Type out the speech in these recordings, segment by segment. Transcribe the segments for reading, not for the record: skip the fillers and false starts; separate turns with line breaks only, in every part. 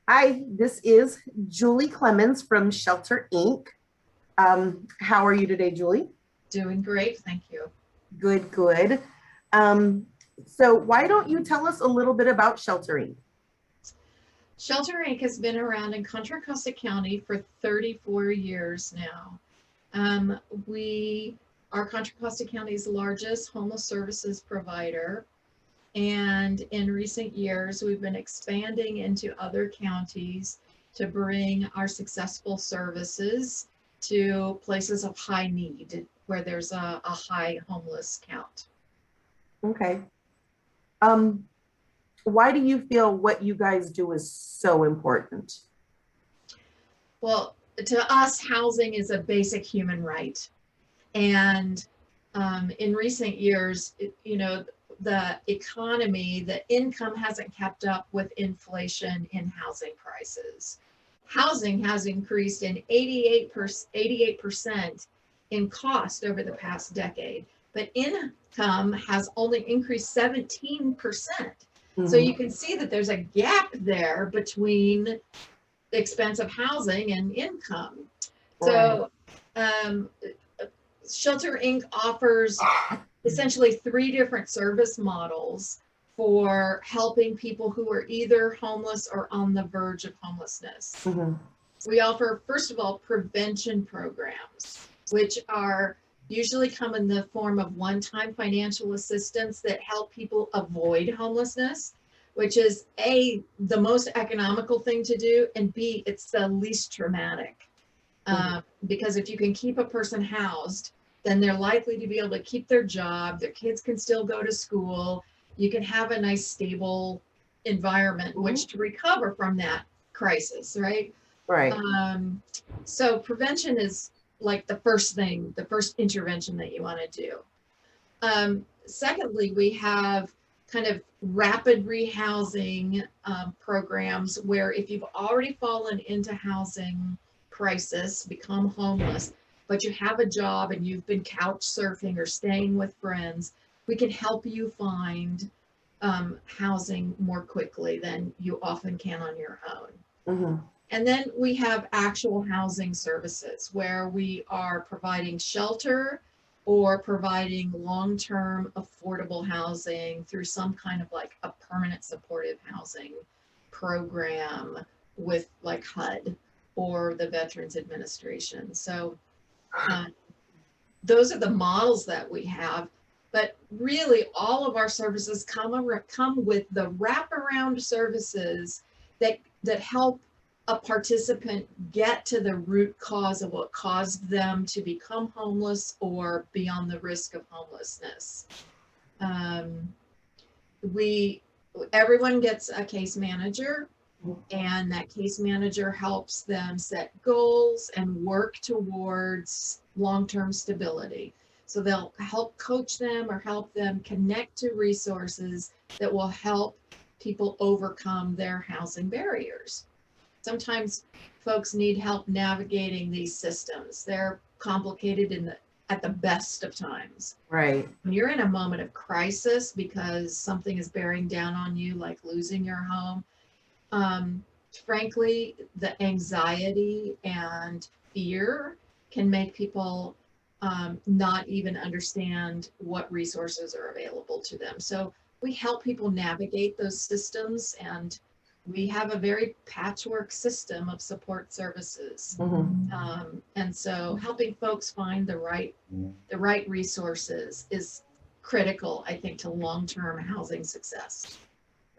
Hi, this is Julie Clemens from Shelter Inc. How are you today, Julie?
Doing great, thank you.
Good, good. Um, so why don't you tell us a little bit about Shelter Inc.?
Shelter Inc. has been around in Contra Costa County for 34 years now. Um, we are Contra Costa County's largest homeless services provider. And in recent years, we've been expanding into other counties to bring our successful services to places of high need where there's a high homeless count.
Okay. Um, why do you feel what you guys do is so important?
Well, to us, housing is a basic human right. And in recent years, the economy, the income hasn't kept up with inflation in housing prices. Housing has increased in 88% in cost over the past decade, but income has only increased 17%. So
Mhm.
you can see that there's a gap there between expensive housing and income.
Right.
So um, Shelter Inc. offers essentially three different service models for helping people who are either homeless or on the verge of homelessness.
Mhm.
We offer, first of all, prevention programs, which are usually come in the form of one-time financial assistance that help people avoid homelessness, which is A, the most economical thing to do, and B, it's the least traumatic.
Mhm.
Because if you can keep a person housed, then they're likely to be able to keep their job, their kids can still go to school, you can have a nice stable environment in which
Mhm.
to recover from that crisis, right?
Right.
Um, so prevention is like the first thing, the first intervention that you want to do. Secondly, we have kind of rapid rehousing programs where if you've already fallen into housing crisis, become homeless, but you have a job and you've been couch surfing or staying with friends, we can help you find housing more quickly than you often can on your own.
Mhm.
And then we have actual housing services where we are providing shelter or providing long-term affordable housing through some kind of like a permanent supportive housing program with like HUD or the Veterans Administration. So uh, those are the models that we have. But really, all of our services come with the wraparound services that help a participant get to the root cause of what caused them to become homeless or be on the risk of homelessness. Um, we Everyone gets a case manager, and that case manager helps them set goals and work towards long-term stability. So they'll help coach them or help them connect to resources that will help people overcome their housing barriers. Sometimes folks need help navigating these systems. They're complicated at the best of times.
Right.
When you're in a moment of crisis because something is bearing down on you, like losing your home, um, frankly, the anxiety and fear can make people not even understand what resources are available to them. So we help people navigate those systems, and we have a very patchwork system of support services.
Mhm.
And so helping folks find the right resources is critical, I think, to long-term housing success.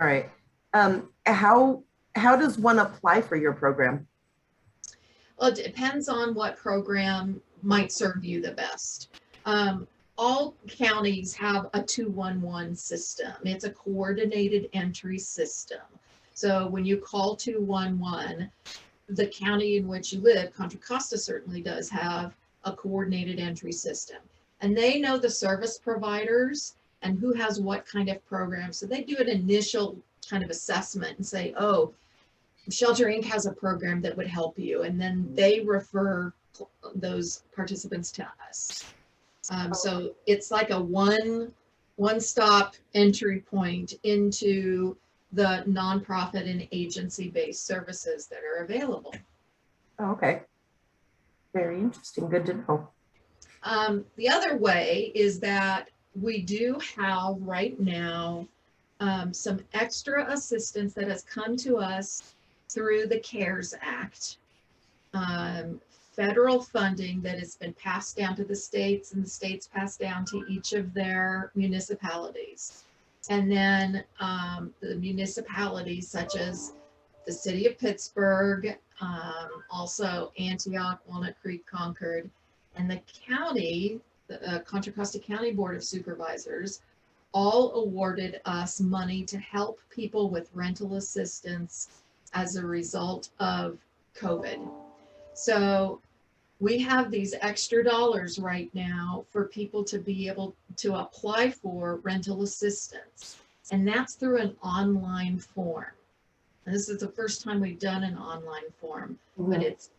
All right. How does one apply for your program?
Well, it depends on what program might serve you the best. Um, all counties have a 211 system. It's a coordinated entry system. So when you call 211, the county in which you live, Contra Costa certainly does have a coordinated entry system. And they know the service providers and who has what kind of program. So they do an initial kind of assessment and say, oh, Shelter Inc. has a program that would help you, and then they refer those participants to us. So it's like a one stop entry point into the nonprofit and agency-based services that are available.
Oh, okay. Very interesting. Good to know.
The other way is that we do have right now some extra assistance that has come to us through the CARES Act. Federal funding that has been passed down to the states, and the states passed down to each of their municipalities. And then the municipalities such as the city of Pittsburgh, also Antioch, Walnut Creek, Concord, and the county, the Contra Costa County Board of Supervisors, all awarded us money to help people with rental assistance as a result of COVID. So we have these extra dollars right now for people to be able to apply for rental assistance. And that's through an online form. And this is the first time we've done an online form, but it's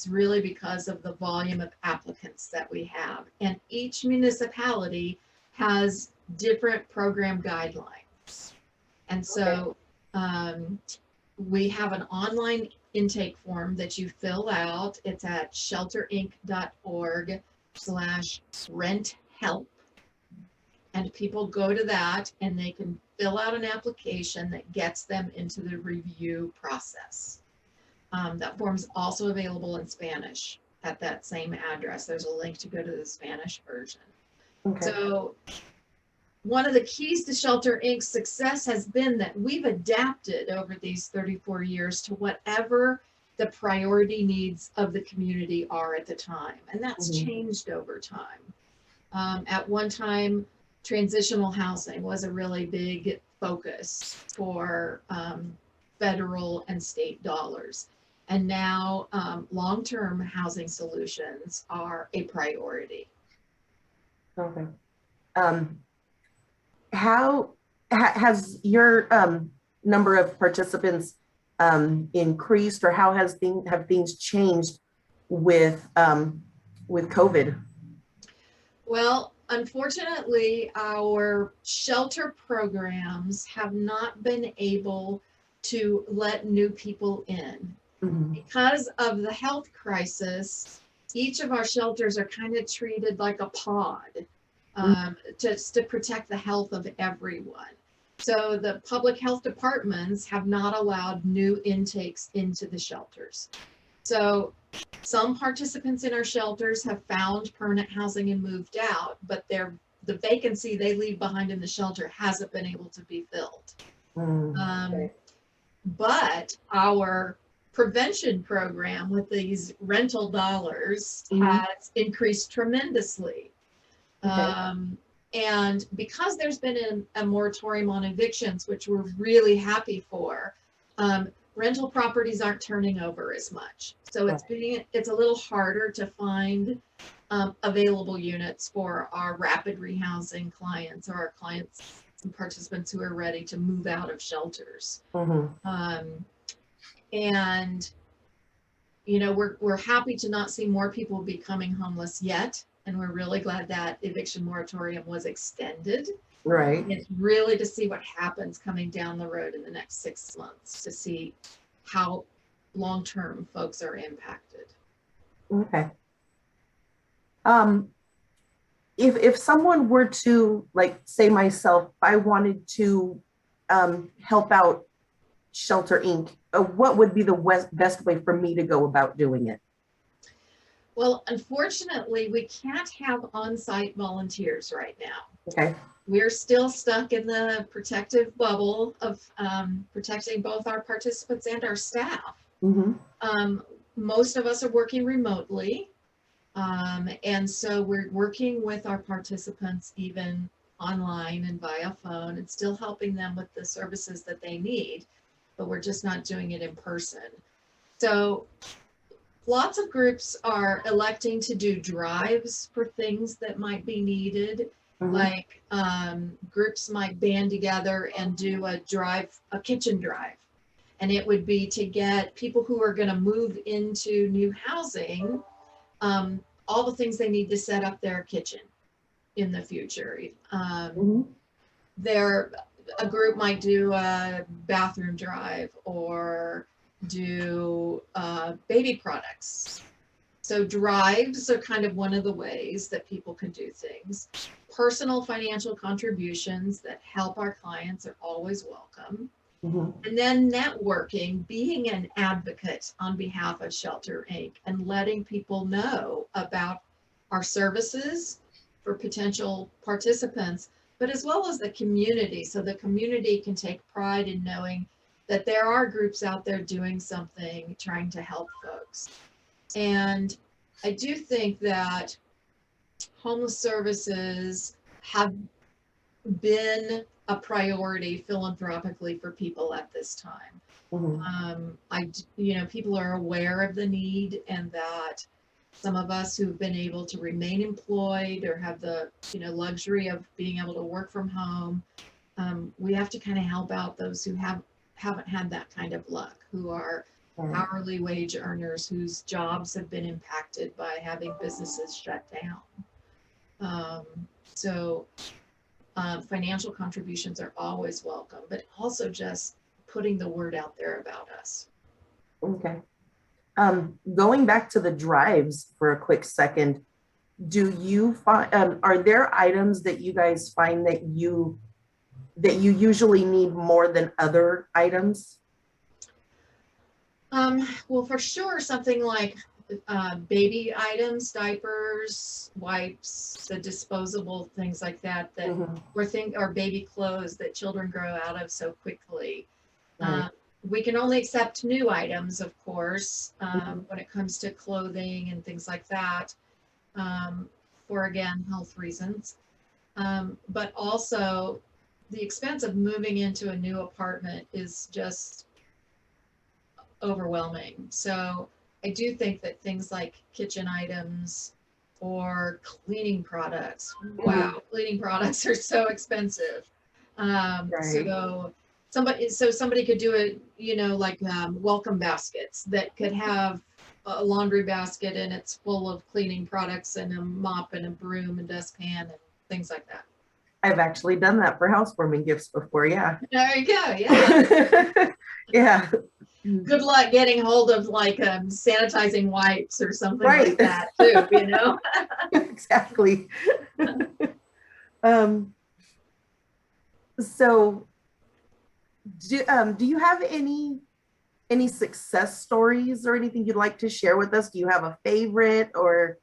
really because of the volume of applicants that we have. And each municipality has different program guidelines. And so we have an online intake form that you fill out. It's at shelterinc.org/renthelp. And people go to that and they can fill out an application that gets them into the review process. That form's also available in Spanish at that same address. There's a link to go to the Spanish version.
Okay.
So one of the keys to Shelter Inc.'s success has been that we've adapted over these 34 years to whatever the priority needs of the community are at the time. And that's changed over time. At one time, transitional housing was a really big focus for federal and state dollars. And now long-term housing solutions are a priority.
Okay. How has your number of participants increased, or how have things changed with COVID?
Well, unfortunately, our shelter programs have not been able to let new people in. Because of the health crisis. Each of our shelters are kind of treated like a pod, just to protect the health of everyone. So the public health departments have not allowed new intakes into the shelters. So some participants in our shelters have found permanent housing and moved out, but the vacancy they leave behind in the shelter hasn't been able to be filled. But our prevention program with these rental dollars has increased tremendously. And because there's been a moratorium on evictions, which we're really happy for, rental properties aren't turning over as much. So it's a little harder to find available units for our rapid rehousing clients or our clients and participants who are ready to move out of shelters. And you know, we're happy to not see more people becoming homeless yet. And we're really glad that eviction moratorium was extended.
Right.
It's really to see what happens coming down the road in the next 6 months to see how long-term folks are impacted.
Okay. If someone were to, like, say myself, I wanted to help out Shelter Inc., what would be the best way for me to go about doing it?
Well, unfortunately, we can't have on-site volunteers right now.
Okay.
We're still stuck in the protective bubble of protecting both our participants and our staff. Most of us are working remotely. And so we're working with our participants even online and via phone and still helping them with the services that they need, but we're just not doing it in person. So lots of groups are electing to do drives for things that might be needed. Like groups might band together and do a kitchen drive. And it would be to get people who are going to move into new housing, all the things they need to set up their kitchen in the future. a group might do a bathroom drive or do baby products. So drives are kind of one of the ways that people can do things. Personal financial contributions that help our clients are always welcome.
Mhm.
And then networking, being an advocate on behalf of Shelter Inc. and letting people know about our services for potential participants, but as well as the community. So the community can take pride in knowing that there are groups out there doing something, trying to help folks. And I do think that homeless services have been a priority philanthropically for people at this time.
Mhm.
People are aware of the need, and that some of us who've been able to remain employed or have the, luxury of being able to work from home, we have to kind of help out those who haven't had that kind of luck, who are
Right.
hourly wage earners whose jobs have been impacted by having businesses shut down. Um, so financial contributions are always welcome, but also just putting the word out there about us.
Okay. Going back to the drives for a quick second, do you find, are there items that you guys find that you usually need more than other items?
Well, for sure, something like baby items, diapers, wipes, the disposable things like that,
Mhm.
or baby clothes that children grow out of so quickly.
Right.
We can only accept new items, of course,
Mhm.
when it comes to clothing and things like that, um, for again, health reasons. But also, the expense of moving into a new apartment is just overwhelming. So I do think that things like kitchen items or cleaning products,
Mhm.
wow, cleaning products are so expensive.
Right.
So somebody could do it, like welcome baskets that could have a laundry basket and it's full of cleaning products and a mop and a broom and dustpan and things like that.
I've actually done that for housewarming gifts before. Yeah.
There you go. Yeah.
Yeah.
Good luck getting hold of like sanitizing wipes or something like
Right.
that too,
Exactly. Um, so do you have any success stories or anything you'd like to share with us? Do you have a favorite or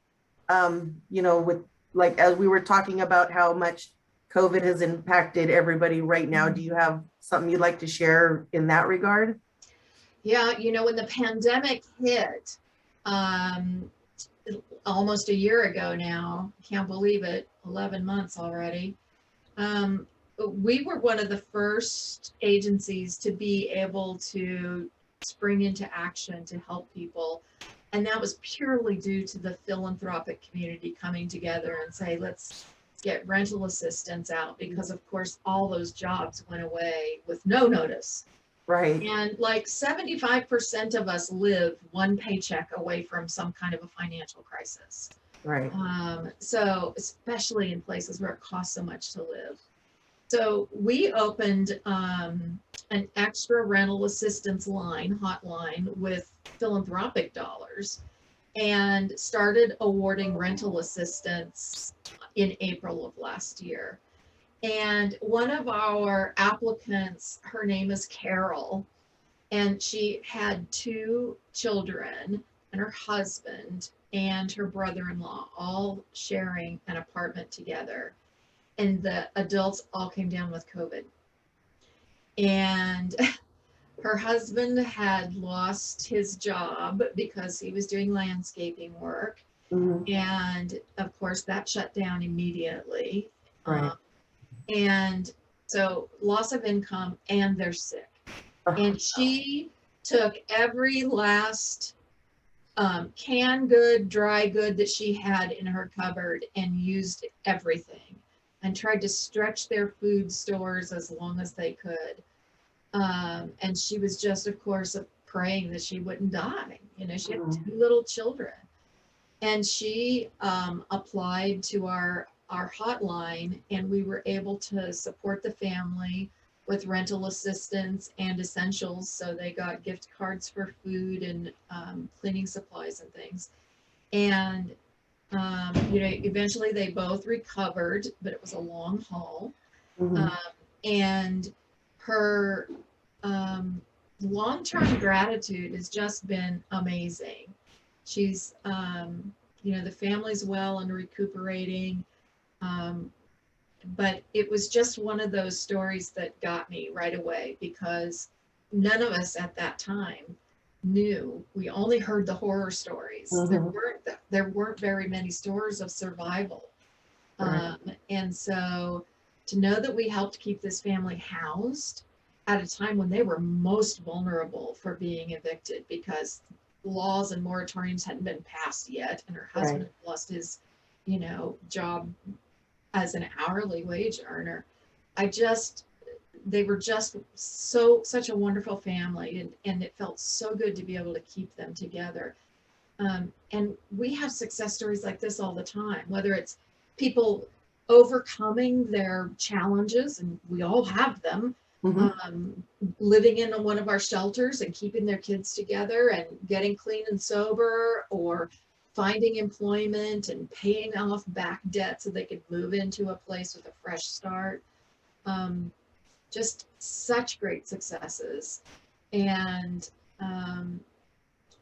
with like as we were talking about how much COVID has impacted everybody right now, do you have something you'd like to share in that regard?
Yeah, when the pandemic hit, um, almost a year ago now, can't believe it, 11 months already. Um, we were one of the first agencies to be able to spring into action to help people. And that was purely due to the philanthropic community coming together and say, let's get rental assistance out, because of course all those jobs went away with no notice.
Right,
And like 75% of us live one paycheck away from some kind of a financial crisis.
right.
So especially in places where it costs so much to live. So we opened an extra rental assistance hotline with philanthropic dollars, and started awarding rental assistance in April of last year. And one of our applicants, her name is Carol, and she had two children and her husband and her brother-in-law all sharing an apartment together. And the adults all came down with COVID. And her husband had lost his job because he was doing landscaping work.
Mhm.
And of course, that shut down immediately.
Right.
And so, loss of income, and they're sick.
Oh,
And she took every last canned good, dry good that she had in her cupboard and used everything and tried to stretch their food stores as long as they could. And she was just, of course, praying that she wouldn't die. She had
mhm.
two little children. And she applied to our hotline, and we were able to support the family with rental assistance and essentials. So they got gift cards for food and cleaning supplies and things. And, eventually they both recovered, but it was a long haul.
Mhm.
And her long-term gratitude has just been amazing. She's, the family's well and recuperating. Um, but it was just one of those stories that got me right away because none of us at that time knew. We only heard the horror stories.
Mhm.
There weren't very many stories of survival.
Right.
And so to know that we helped keep this family housed at a time when they were most vulnerable for being evicted because laws and moratoriums hadn't been passed yet, and her husband
Right.
had lost his, job as an hourly wage earner. They were just such a wonderful family, and it felt so good to be able to keep them together. And we have success stories like this all the time, whether it's people overcoming their challenges, and we all have them,
Mhm.
um, living in one of our shelters and keeping their kids together and getting clean and sober, or finding employment and paying off back debt so they could move into a place with a fresh start. Um, just such great successes. And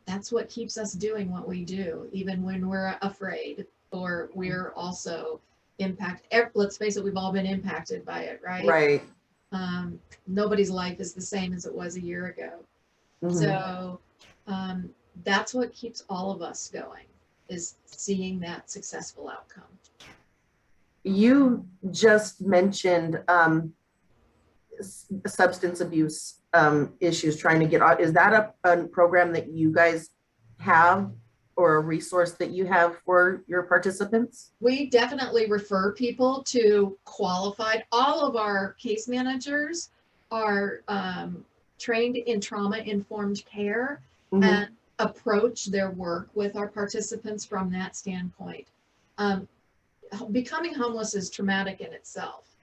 that's what keeps us doing what we do, even when we're afraid or we're also impacted. Let's face it, we've all been impacted by it, right?
Right.
Nobody's life is the same as it was a year ago.
Mhm.
So um, that's what keeps all of us going, is seeing that successful outcome.
You just mentioned substance abuse issues trying to get out. Is that a program that you guys have or a resource that you have for your participants?
We definitely refer people to qualified. All of our case managers are trained in trauma informed care
Mhm.
and approach their work with our participants from that standpoint. Um, Becoming homeless is traumatic in itself,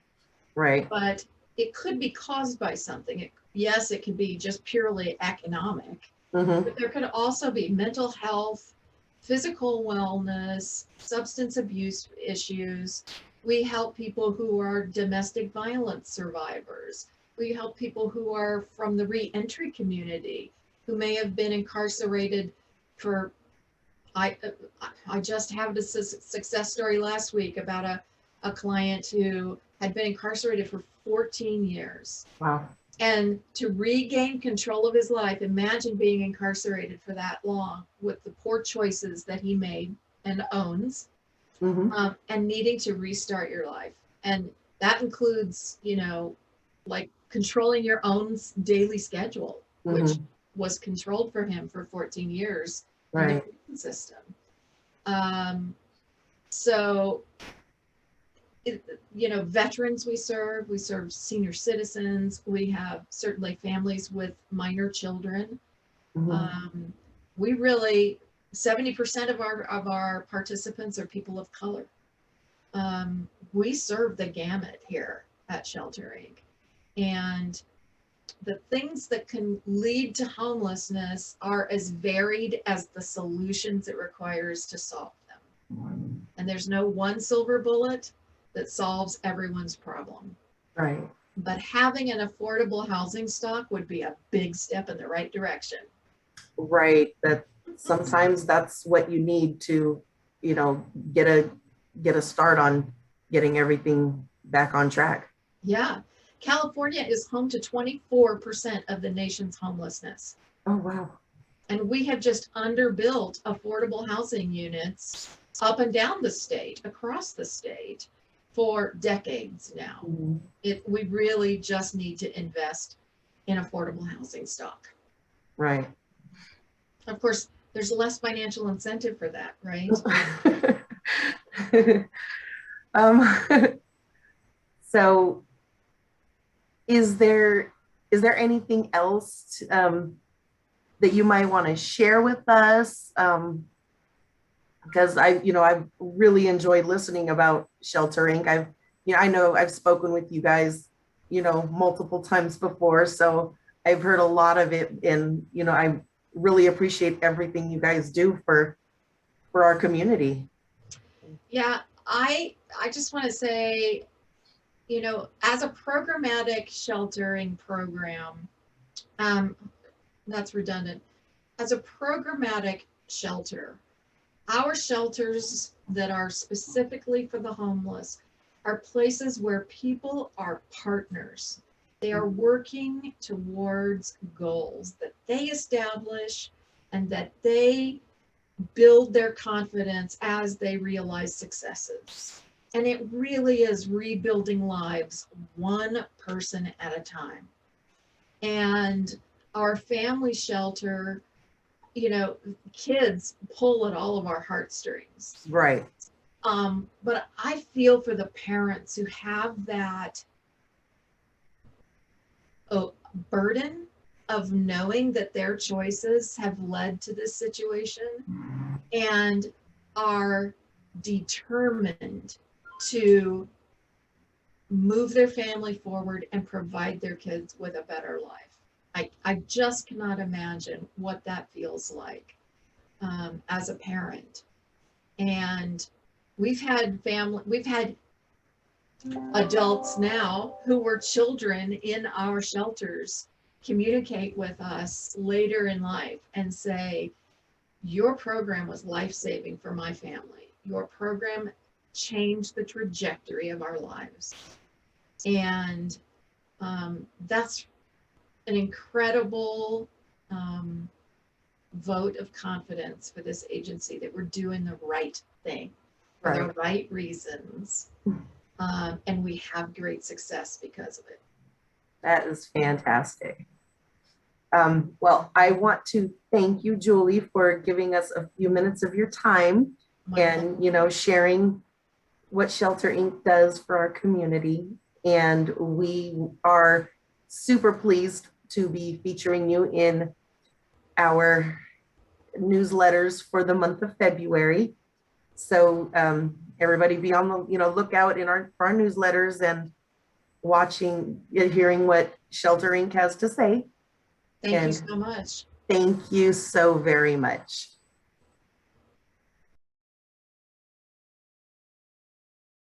Right.
but it could be caused by something. Yes, it could be just purely economic,
Mhm.
but there could also be mental health, physical wellness, substance abuse issues. We help people who are domestic violence survivors. We help people who are from the reentry community who may have been incarcerated for. I I just had a success story last week about a client who had been incarcerated for 14 years.
Wow.
And to regain control of his life, imagine being incarcerated for that long with the poor choices that he made and owns,
Mhm.
and needing to restart your life. And that includes, like controlling your own daily schedule, which
Mhm.
was controlled for him for 14 years in the
Right.
prison system. Um, so veterans we serve senior citizens, we have certainly families with minor children.
Mhm.
Um, we really 70% of our participants are people of color. We serve the gamut here at Shelter Inc. And the things that can lead to homelessness are as varied as the solutions it requires to solve them. And there's no one silver bullet that solves everyone's problem.
Right.
But having an affordable housing stock would be a big step in the right direction.
Right. That sometimes that's what you need to, you know, get a get a start on getting everything back on track.
Yeah. California is home to 24% of the nation's homelessness.
Oh, wow.
And we have just underbuilt affordable housing units up and down the state, across the state, for decades now.
Mhm.
We really just need to invest in affordable housing stock.
Right.
Of course, there's less financial incentive for that, right?
um, so is there anything else that you might want to share with us? Because I've really enjoyed listening about Shelter Inc. I know I've spoken with you guys multiple times before. So I've heard a lot of it, and I really appreciate everything you guys do for our community.
Yeah, I just want to say, as a programmatic sheltering program, um, that's redundant. As a programmatic shelter, our shelters that are specifically for the homeless are places where people are partners. They are working towards goals that they establish and that they build their confidence as they realize successes. And it really is rebuilding lives one person at a time. And our family shelter, kids pull at all of our heartstrings.
Right.
But I feel for the parents who have that burden of knowing that their choices have led to this situation and are determined to move their family forward and provide their kids with a better life. I just cannot imagine what that feels like as a parent. And we've had adults now who were children in our shelters communicate with us later in life and say, your program was life-saving for my family. Your program changed the trajectory of our lives. And that's an incredible vote of confidence for this agency that we're doing the right thing for the right reasons. And we have great success because of it.
That is fantastic. Well, I want to thank you, Julie, for giving us a few minutes of your time and, sharing what Shelter Inc. does for our community. And we are super pleased to be featuring you in our newsletters for the month of February. So everybody be on the lookout for our newsletters and hearing what Shelter Inc. has to say.
Thank you so much.
Thank you so very much.